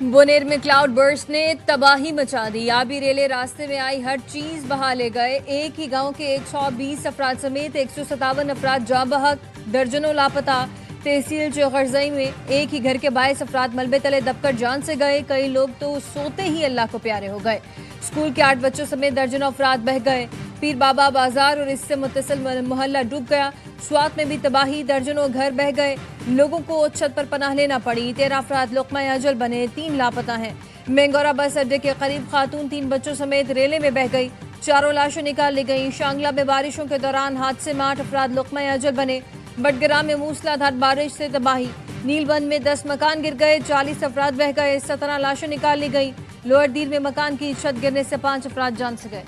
बोनेर में cloud burst ने तबाही मचा दी। आबी रेले रास्ते में आई हर चीज बहा ले गए। एक ही गांव के 120 अफराद समेत 157 अफराद जाँ बहक, दर्जनों लापता। तहसील चौगरजई में एक ही घर के 22 अफराद मलबे तले दबकर जान से गए। कई लोग तो सोते ही अल्लाह को प्यारे हो गए। स्कूल के 8 बच्चों समेत दर्जनों अफराद बह गए। पीर बाबा बाजार और इससे मुत्तसिल मोहल्ला डूब गया। स्वात में भी तबाही, दर्जनों घर बह गए। लोगों को छत पर पनाह लेना पड़ी। 13 अफराद लुक़मा अजल बने, 3 लापता हैं। मेंगोरा बस अड्डे के करीब खातून 3 बच्चों समेत रेले में बह गई। 4 लाशें निकाल ली गईं। शांगला में बारिशों के दौरान हादसे में 8 अफराद लुक़मा अजल बने। बटगरा में मूसलाधार बारिश से तबाही। नीलबंद में 10 मकान गिर गए, 40 अफराद बह गए। 17 लाशें निकाल ली गई। लोअर दीर में मकान की छत गिरने से 5 अफराद जान से गए।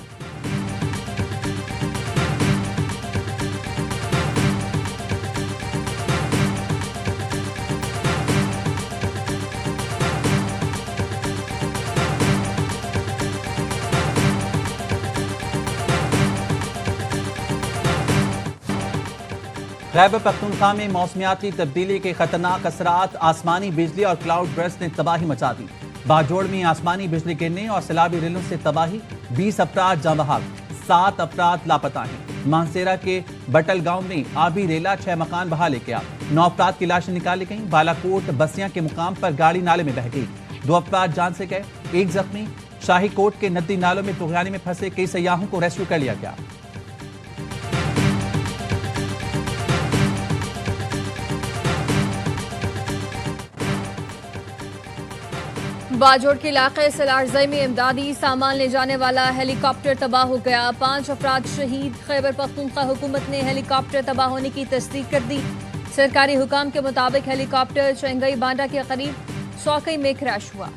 खैबर पख्तूनख्वा में मौसमियाती तब्दीली के खतरनाक असरात, आसमानी बिजली और क्लाउड बर्स्ट ने तबाही मचा दी। बाजोड़ में आसमानी बिजली गिरने और सैलाबी रेलों से तबाही, 20 अफराद जाँ बहक, 7 अफराद लापता हैं। मानसेरा के बटल गांव में आबी रेला 6 मकान बहा ले गया। 9 अफराद की लाशें निकाली गईं। बालाकोट बसियां के मुकाम पर गाड़ी नाले में बह गई। 2 अफराद जान से गए, 1 जख्मी। शाही कोट के नदी नालों में तुगयानी में फंसे कई सयाहों को रेस्क्यू कर लिया गया। बाजोड़ के इलाके सलारजई में इमदादी सामान ले जाने वाला हेलीकॉप्टर तबाह हो गया। 5 अफराद शहीद। खैबर पख्तूनख्वा हुकूमत ने हेलीकॉप्टर तबाह होने की तस्दीक कर दी। सरकारी हुकाम के मुताबिक हेलीकॉप्टर चंगई बांडा के करीब सौकई में क्रैश हुआ।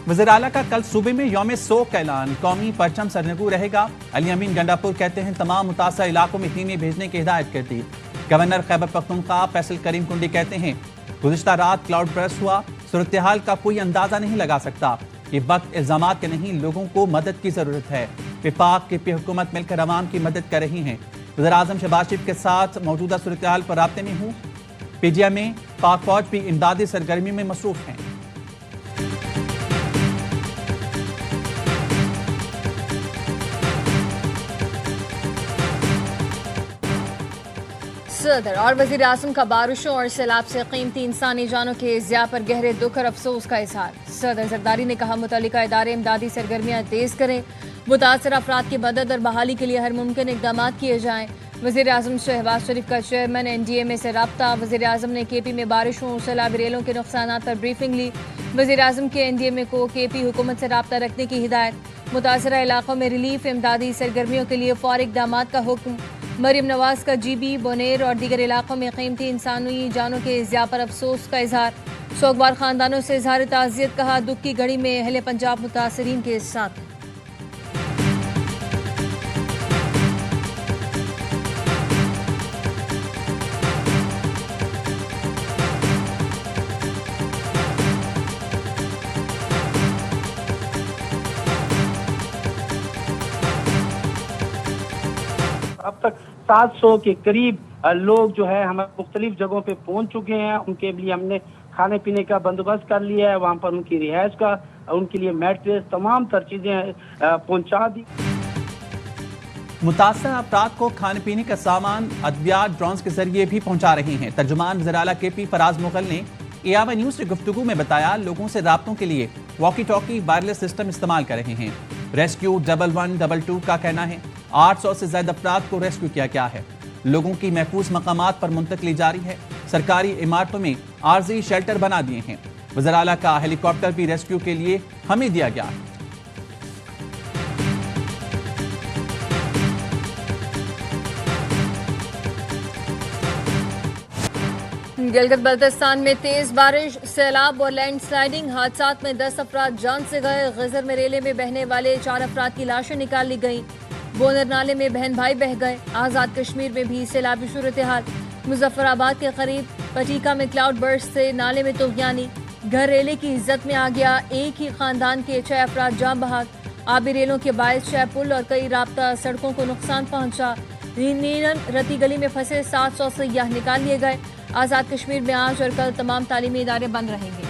वज़ीर आला का कल सूबे में यौम सोग का ऐलान, कौमी परचम सरनगू रहेगा। अली अमीन गंडापुर कहते हैं तमाम मुतासर इलाकों में टीमें भेजने की हिदायत कर दी। गवर्नर खैबर पख्तूनख्वा फैसल करीम कुंडी कहते हैं गुज़िश्ता रात क्लाउड बर्स्ट हुआ, सूरत हाल का कोई अंदाजा नहीं लगा सकता। ये वक्त इल्जामात के नहीं, लोगों को मदद की जरूरत है। विफाक की हुकूमत मिलकर अवाम की मदद कर रही है। वज़ीर आज़म शहबाज शरीफ के साथ मौजूदा सूरत हाल पर राब्ते में हूँ। पीजीआई में पाक फौज भी इमदादी सरगर्मी में मसरूफ हैं। सदर और वज़ीर आज़म का बारिशों और सैलाब से कीमती इंसानी जानों के ज़िया पर गहरे दुख और अफसोस का इजहार। सदर जरदारी ने कहा मुतल्लिका इदारे इमदादी सरगर्मियाँ तेज करें, मुतासर अफराद की मदद और बहाली के लिए हर मुमकिन इकदाम किए जाएँ। वज़ीर आज़म शहबाज शरीफ का चेयरमैन NDMA से रब्ता। वज़ीर आज़म ने KP में बारिशों और सैलाबी रेलों के नुकसानात पर ब्रीफिंग ली। वज़ीर आज़म के NDMA को KP हुकूमत से रब्ता रखने की हिदायत। मुतासरा इलाकों में रिलीफ इमदादी सरगर्मियों के लिए फौरी इकदाम का हुक्म। मरियम नवाज का GB, बोनेर और दीगर इलाकों में कीमती इंसानी जानों के ज़िया पर अफसोस का इजहार। सोगवार खानदानों से इजहार ताज़ियत, कहा दुख की घड़ी में अहले पंजाब मुतासरीन के साथ। अब तक 700 के करीब लोग जो है हमारे मुख्तलिफ जगहों पे पहुंच चुके हैं। उनके लिए हमने खाने पीने का बंदोबस्त कर लिया है। वहाँ पर उनकी रिहाइश का, उनके लिए मैट्रेस, तमाम तर चीज़ें पहुँचा दी। मुतासर अफराद को खाने पीने का सामान अद्वियात ड्रोन के जरिए भी पहुंचा रहे हैं। तर्जुमान वज़ीर आला KP फराज मुगल ने AIY न्यूज़ से गुफ्तगू में बताया लोगों से राब्तों के लिए वॉकी टॉकी वायरलेस सिस्टम इस्तेमाल कर रहे हैं। रेस्क्यू 1122 का कहना है 800 से ज्यादा अफराद को रेस्क्यू किया गया है। लोगों की महफूज मकामात पर मुंतकली जारी है। सरकारी इमारतों में आर्जी शेल्टर बना दिए हैं। वज़ीर आला का हेलीकॉप्टर भी रेस्क्यू के लिए हमें दिया गया। गिलगित बल्तिस्तान में तेज बारिश, सैलाब और लैंडस्लाइडिंग हादसात में 10 अफराद जान से गए। गजर में रेले में बहने वाले 4 अफराद की लाशें निकाल ली गईं। बोनर नाले में बहन भाई बह गए। आज़ाद कश्मीर में भी सैलाबी सूरत हाल। मुजफ्फराबाद के करीब पटीका में क्लाउड बर्स्ट से नाले में तुगयानी। घर रेले की इज्जत में आ गया। एक ही खानदान के 6 अफराद जाँ बहक। आबी रेलों के बायस 6 पुल और कई राब्ता सड़कों को नुकसान पहुंचा। नीलन रती गली में फंसे 700 सय्याह निकाल लिए गए। आज़ाद कश्मीर में आज और कल तमाम तालीमी इदारे बंद रहेंगे।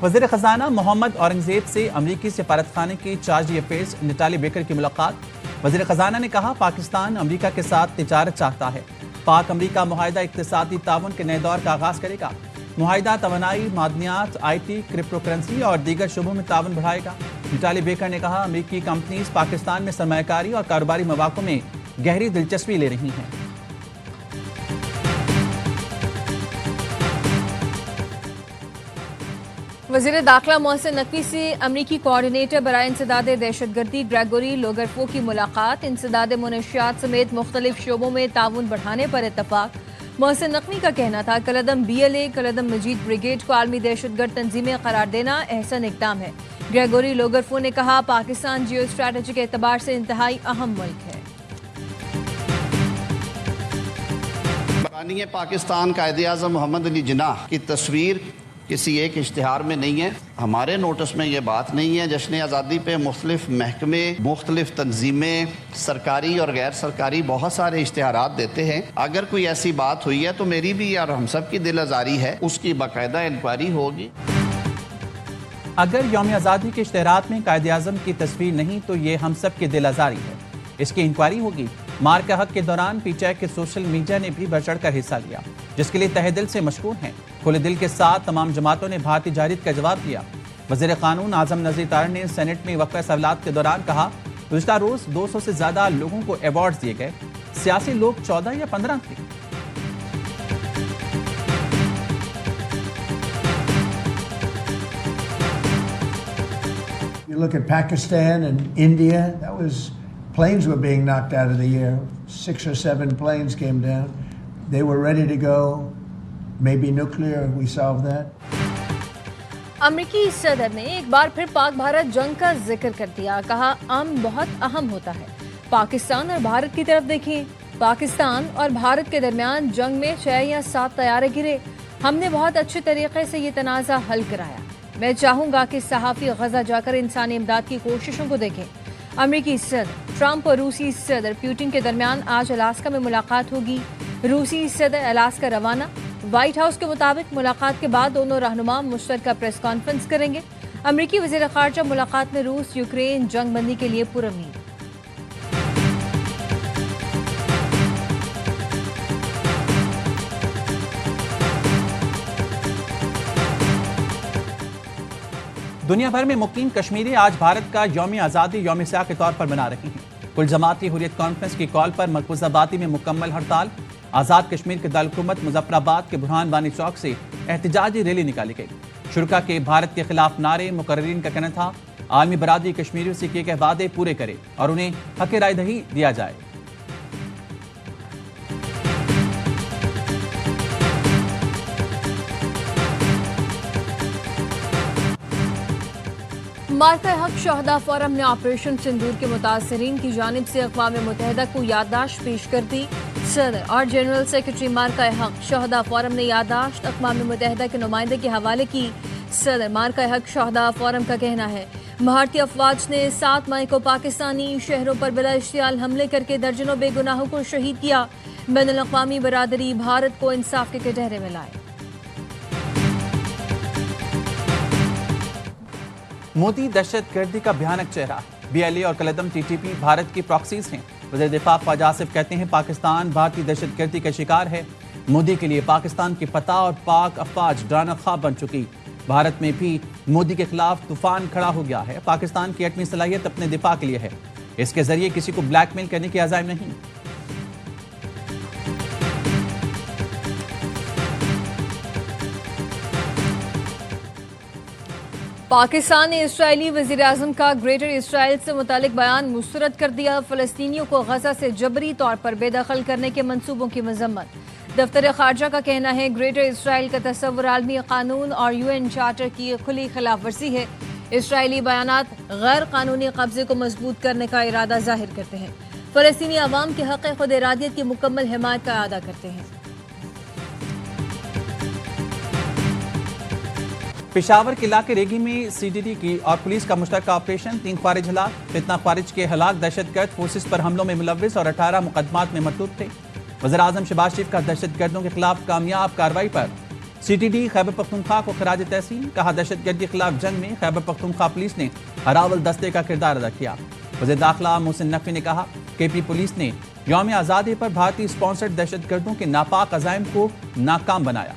वज़ीर ख़ज़ाना मोहम्मद औरंगज़ेब से अमरीकी सफारतखाने की चार्ज अफेयर्स नटाली बेकर की मुलाकात। वज़ीर ख़ज़ाना ने कहा पाकिस्तान अमरीका के साथ तिजारत चाहता है। पाक अमरीका मुआहिदा इक़्तिसादी ताउन के नए दौर का आगाज़ करेगा। मुआहिदा तवानाई, मादनियात, IT, क्रिप्टो करेंसी और दीगर शोबों में ताउन बढ़ाएगा। नटाली बेकर ने कहा अमरीकी कंपनीज पाकिस्तान में सरमायाकारी और कारोबारी मौक़ों में गहरी दिलचस्पी ले रही हैं। वज़ीर दाखिला मोहसिन नकवी से अमरीकी कोऑर्डिनेटर बराए इंसदाद दहशतगर्दी ग्रेगोरी लोगरफो की मुलाकात। इंसदाद मुनशियात समेत मुख्तलिफ शोबों में ताउन बढ़ाने पर इत्तफाक। मोहसिन नकवी का कहना था कलदम BLA कलदम मजीद ब्रिगेड को आलमी दहशतगर्द तंजीमें करार देना अहसन इकदाम है। ग्रेगोरी लोगरफो ने कहा पाकिस्तान जियो स्ट्रैटेजी के एतबार से इंतहाई अहम मुल्क है। बानी पाकिस्तान कायद-ए-आज़म मोहम्मद अली जिन्नाह की तस्वीर किसी एक इश्तिहार में नहीं है। हमारे नोटिस में ये बात नहीं है। जश्न आज़ादी पे मुख्तलिफ महकमे, मुख्तलिफ तंजीमें, सरकारी और गैर सरकारी बहुत सारे इश्तिहारात देते हैं। अगर कोई ऐसी बात हुई है तो मेरी भी और हम सब की दिल आज़ारी है, उसकी बाकायदा इंक्वायरी होगी। अगर यौम आज़ादी के इश्तिहारात में कायद-ए-आज़म की तस्वीर नहीं तो ये हम सब की दिल आज़ारी है, इसकी इंक्वायरी होगी। मार का हक के दौरान PTI के सोशल मीडिया ने भी बढ़ चढ़ कर हिस्सा लिया, जिसके लिए तहे दिल से मशकूर हैं। खुले दिल के साथ तमाम जमातों ने भारतीय जारिद का जवाब दिया। वज़ीर क़ानून आज़म नज़ीर तारड़ ने सेनेट में वक़्फ़े सवालात के दौरान कहा गुज़िश्ता रोज़ 200 से ज़्यादा लोगों को अवार्ड दिए गए, सियासी लोग 14 या 15 थे। You look at Pakistan and India, that was planes were being knocked out of the air. 6 or 7 planes came down. They were ready to go. Maybe nuclear, we solved that. अमरीकी सदर ने एक बार फिर पाक भारत जंग का जिक्र कर दिया। कहा अमन बहुत अहम होता है। पाकिस्तान और भारत की तरफ देखिए। पाकिस्तान और भारत के दरमियान जंग में 6 या 7 तैयारे गिरे। हमने बहुत अच्छे तरीके से ये तनाज़ा हल कराया। मैं चाहूंगा कि सहाफ़ी गजा जाकर इंसानी इमदाद की कोशिशों को देखें। अमरीकी सदर ट्रंप और रूसी सदर पुतिन के दरमियान आज अलास्का में मुलाकात होगी। रूसी सदर अलास्का रवाना। व्हाइट हाउस के मुताबिक मुलाकात के बाद दोनों रहनुमा मुश्तरका प्रेस कॉन्फ्रेंस करेंगे। अमरीकी वज़ीर ख़ारजा मुलाकात में रूस यूक्रेन जंग बंदी के लिए पुरउम्मीद। दुनिया भर में मुकीम कश्मीरी आज भारत का यौम आज़ादी यौम स्याह के तौर पर मना रही हैं। कुल जमाती हुर्रियत कॉन्फ्रेंस की कॉल पर मकबूजाबादी में मुकम्मल हड़ताल। आज़ाद कश्मीर के दारुल-हुकूमत मुजफ्फराबाद के बुरहान वानी चौक से एहतजाजी रैली निकाली गई। शुरका के भारत के खिलाफ नारे। मुकर्रिरीन का कहना था आलमी बरादरी कश्मीरियों से किए गए वादे पूरे करे और उन्हें हक़ राय दही दिया जाए। मार्का हक शहदा फोरम ने ऑपरेशन सिंदूर के मुतासरीन की जानिब से अक़वाम मुत्तहिदा को याददाश्त पेश कर दी। सदर और जनरल सेक्रेटरी मार्का हक शहदा फोरम ने याददाश्त अक़वाम मुत्तहिदा के नुमाइंदे के हवाले की। सदर मार्का हक शहदा फोरम का कहना है भारतीय अफवाज ने 7 मई को पाकिस्तानी शहरों पर बिला इश्तियाल हमले करके दर्जनों बेगुनाहों को शहीद किया। बैनुल अक़वामी बरादरी भारत को इंसाफ के कटहरे में लाए। मोदी दहशतगर्दी का भयानक चेहरा है। BLA और कलदम TTP भारत की प्रॉक्सीज हैं। वज़ीर दिफा ख्वाजा आसिफ कहते हैं पाकिस्तान भारतीय दहशतगर्दी का शिकार है। मोदी के लिए पाकिस्तान की फतह और पाक अफवाज डराना ख्वाब बन चुकी। भारत में भी मोदी के खिलाफ तूफान खड़ा हो गया है। पाकिस्तान की एटमी सलाहियत अपने दिफा के लिए है, इसके जरिए किसी को ब्लैकमेल करने की अज़ाइम नहीं। पाकिस्तान ने इस्राएली वज़ीर आज़म का ग्रेटर इसराइल से मुतालिक बयान मुस्तरद कर दिया। फ़लस्तीनियों को गजा से जबरी तौर पर बेदखल करने के मंसूबों की मजम्मत। दफ्तर खारजा का कहना है ग्रेटर इसराइल का तस्वुर आलमी कानून और UN चार्टर की खुली खिलाफ वर्जी है। इसराइली बयानात गैर कानूनी कब्जे को मजबूत करने का इरादा जाहिर करते हैं। फ़लस्तीनी अवाम के हक़ खुद इरादियत की मुकम्मल हिमायत का अदा करते हैं। पेशावर के इलाके रेगी में CTD की और पुलिस का मुश्तरका ऑपरेशन, 3 ख्वारिज हलाक। फितना ख्वारिज के हलाक दहशतगर्द फोर्सेस पर हमलों में मुलव्विस और 18 मुकदमात में मतलूब थे। वज़ीर-ए-आज़म शहबाज शरीफ का दहशतगर्दों के खिलाफ कामयाब कार्रवाई पर CTD खैबर पख्तूनख्वा को खराज तहसीन। कहा, दहशतगर्दी के खिलाफ जंग में खैबर पख्तूनख्वा पुलिस ने हरावल दस्ते का किरदार अदा किया। वज़ीर दाखिला मोहसिन नकवी ने कहा, KP पुलिस ने यौम आज़ादी पर भारतीय स्पॉन्सर्ड दहशतगर्दों के नापाक अज़ाइम को नाकाम बनाया।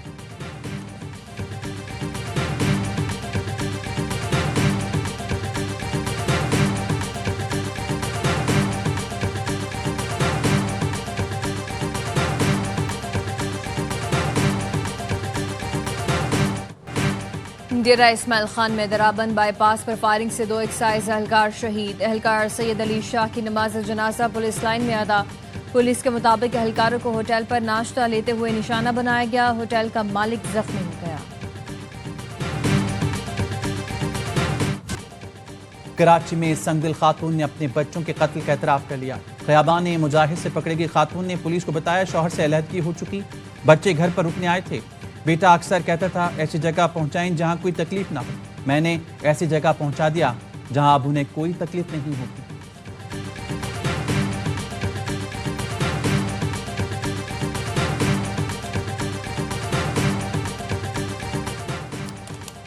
डेरा इस्माइल खान में दराबंद बाईपास पर फायरिंग से 2 एक्साइज एहलकार शहीद। एहलकार सैयद अली शाह की नमाज जनाजा पुलिस लाइन में अदा। पुलिस के मुताबिक एहलकारों को होटल पर नाश्ता लेते हुए निशाना बनाया गया। होटल का मालिक जख्मी हो गया। कराची में संगदिल खातून ने अपने बच्चों के कत्ल का एतराफ कर लिया। ख़याबान मुजाहिद से पकड़ी गई खातून ने पुलिस को बताया शौहर से अलहदगी हो चुकी, बच्चे घर पर रुकने आए थे। बेटा अक्सर कहता था ऐसी जगह पहुंचाएं जहां कोई तकलीफ ना हो। मैंने ऐसी जगह पहुंचा दिया जहां अब उन्हें कोई तकलीफ नहीं होती।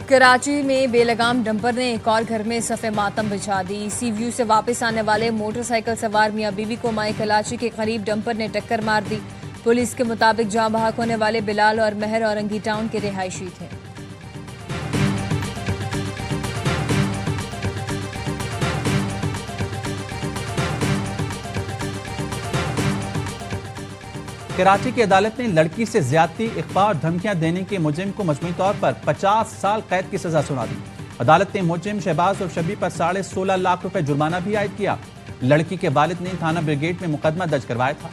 कराची में बेलगाम डंपर ने एक और घर में सफ़े मातम बिछा दी। सी व्यू से वापस आने वाले मोटरसाइकिल सवार मियां बीवी को माए कलाची के करीब डंपर ने टक्कर मार दी। पुलिस के मुताबिक जाँ बहक होने वाले बिलाल और महर औरंगी टाउन के रिहायशी थे। कराची की अदालत ने लड़की से ज्यादती, इख्फा और धमकियां देने के मुजरिम को मजमूई तौर पर 50 साल कैद की सजा सुना दी। अदालत ने मुजरिम शहबाज और शबी पर 16.5 लाख रुपए जुर्माना भी आयद किया। लड़की के वालिद ने थाना ब्रिगेड में मुकदमा दर्ज करवाया था।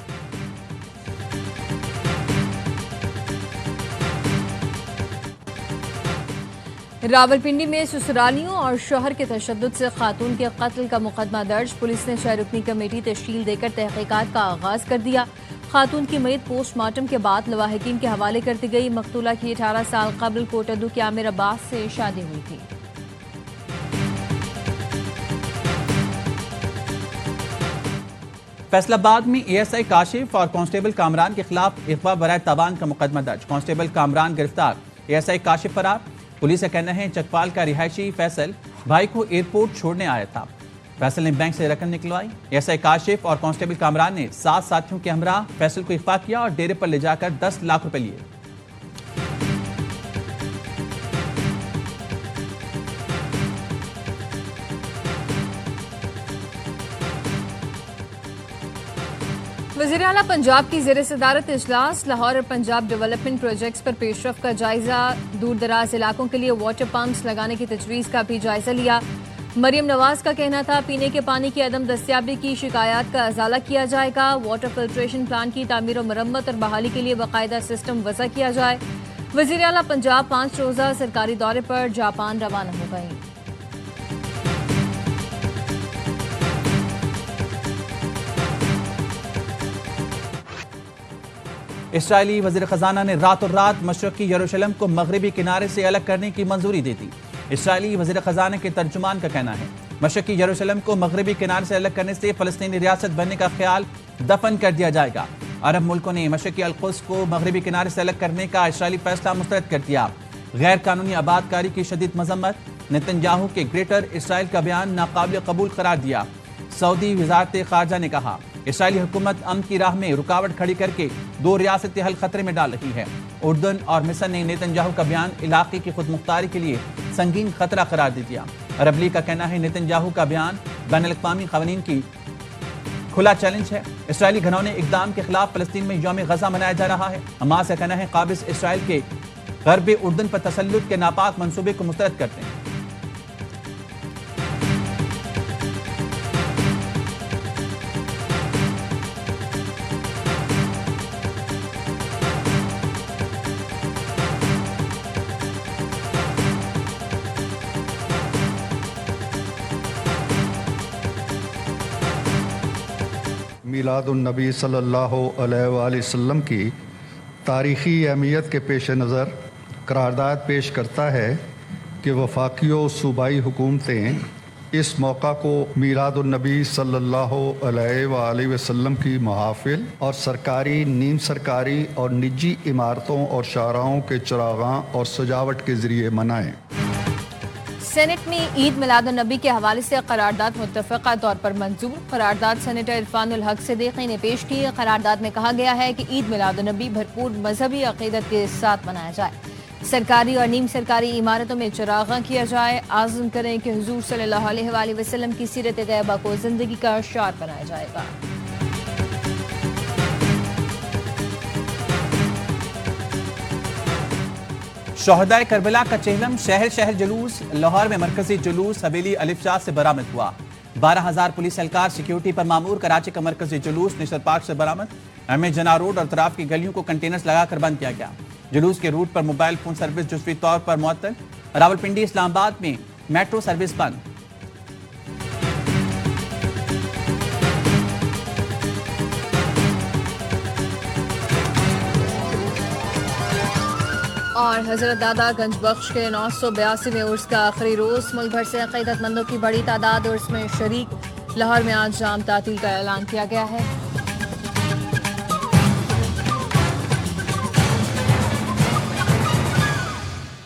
रावलपिंडी में ससुरालियों और शौहर के तशद्दुद से खातून के कत्ल का मुकदमा दर्ज। पुलिस ने 6 रुकनी कमेटी तश्कील देकर तहकीकात का आगाज कर दिया। खातून की मयत पोस्टमार्टम के बाद लवाहिकीन के हवाले कर दी गई। मकतूला की 18 साल कबल कोटदू के आमिर अब्बास से शादी हुई थी। फैसलाबाद में ASI काशिफ और कांस्टेबल कामरान के खिलाफ इख्वा बराए ताबान का मुकदमा दर्ज। कांस्टेबल कामरान गिरफ्तार, ASI काशिफ फरार। पुलिस का कहना है चकपाल का रिहायशी फैसल भाई को एयरपोर्ट छोड़ने आया था। फैसल ने बैंक से रकम निकलवाई। ASI काशिफ और कांस्टेबल कामरान ने 7 साथियों के हमरा फैसल को इख्फा किया और डेरे पर ले जाकर 10 लाख रुपए लिए। वज़ीर आला पंजाब की ज़ेर सदारत इजलास। लाहौर और पंजाब डेवलपमेंट प्रोजेक्ट्स पर पेशरफ का जायजा। दूर दराज इलाकों के लिए वाटर पंप्स लगाने की तजवीज़ का भी जायजा लिया। मरियम नवाज का कहना था पीने के पानी की अदम दस्तियाबी की शिकायत का अजाला किया जाएगा। वाटर फिल्ट्रेशन प्लांट की तामीर और मरम्मत और बहाली के लिए बाकायदा सिस्टम वज़ा किया जाए। वज़ीर आला पंजाब 5 रोज़ा सरकारी दौरे पर जापान रवाना हो गई। इस्राइली वज़ीर ख़ज़ाना ने रातों रात मशरक़ी यरूशलेम को मगरबी किनारे से अलग करने की मंजूरी दे दी। इस्राइली वज़ीर ख़ज़ाना के तर्जुमान का कहना है मशरक़ी यरूशलेम को मगरबी किनारे से अलग करने से फ़लस्तीनी रियासत बनने का ख्याल दफन कर दिया जाएगा। अरब मुल्कों ने मशरक़ी अल-कुद्स को मगरबी किनारे से अलग करने का इस्राइली फैसला मुस्तरद कर दिया। गैर कानूनी आबादकारी की शदीद मजम्मत। नेतन्याहू के ग्रेटर इसराइल का बयान नाकाबिल कबूल करार दिया। सऊदी वज़ारत ख़ारजा ने कहा इसराइली हुकूमत अमन की राह में रुकावट खड़ी करके 2 रियासती हल खतरे में डाल रही है। उर्दन और मिस्र ने नेतन्याहू का बयान इलाके की खुद मुख्तारी के लिए संगीन खतरा करार दे दिया। अरब लीग का कहना है नेतन्याहू का बयान बैनुल-अक़वामी क़वानीन की खुला चैलेंज है। इसराइली घनौने इक़दाम के खिलाफ फ़लस्तीन में यौम गज़ा मनाया जा रहा है। हमास का कहना है काबिज़ इसराइल के ग़र्ब उर्दन पर तसल्लुत के नापाक मंसूबे को मुस्तरद करते हैं। मिलादुन्नबी सल्लल्लाहु अलैहि वसल्लम की तारीख़ी अहमियत के पेश नज़र करारदाद पेश करता है कि वफाकी और सूबाई हुकूमतें इस मौका को मीलादुन्नबी सल्लल्लाहु अलैहि वसल्लम की महाफिल और सरकारी, नीम सरकारी और निजी इमारतों और शाहराहों के चरागां और सजावट के जरिए मनाएं। सेनेट में ईद मिलादुन्नबी के हवाले से करारदाद मुत्तफ़क़ा तौर पर मंजूर। करारदाद सेनेटर इरफानुल हक सिद्दीकी ने पेश की। करारदाद में कहा गया है कि ईद मिलादुन्नबी भरपूर मजहबी अक़ीदत के साथ मनाया जाए। सरकारी और नीम सरकारी इमारतों में चरागां किया जाए। आज़म करें कि हुज़ूर सल्लल्लाहु अलैहि वसल्लम की सीरत तैयबा को जिंदगी का शार बनाया जाएगा। शोहदाए करबला का चेहलम शहर शहर जुलूस। लाहौर में मरकजी जुलूस हवेली अलिफ शाह से बरामद हुआ। 12,000 पुलिस एहलकार सिक्योरिटी पर मामूर। कराची का मरकजी जुलूस निशर पार्क से बरामद। एम जना रोड और तराफ की गलियों को कंटेनर्स लगाकर बंद किया गया। जुलूस के रूट पर मोबाइल फोन सर्विस जुज़वी तौर पर मुअत्तल। रावलपिंडी इस्लामाबाद में मेट्रो सर्विस बंद। और हजरत दादा गंज बख्श के 982वें उर्स का आखिरी रोज। मुल्क भर से अक़ीदतमंदों की बड़ी तादाद उर्स में शरीक। लाहौर में आज जाम तातील का ऐलान किया गया है।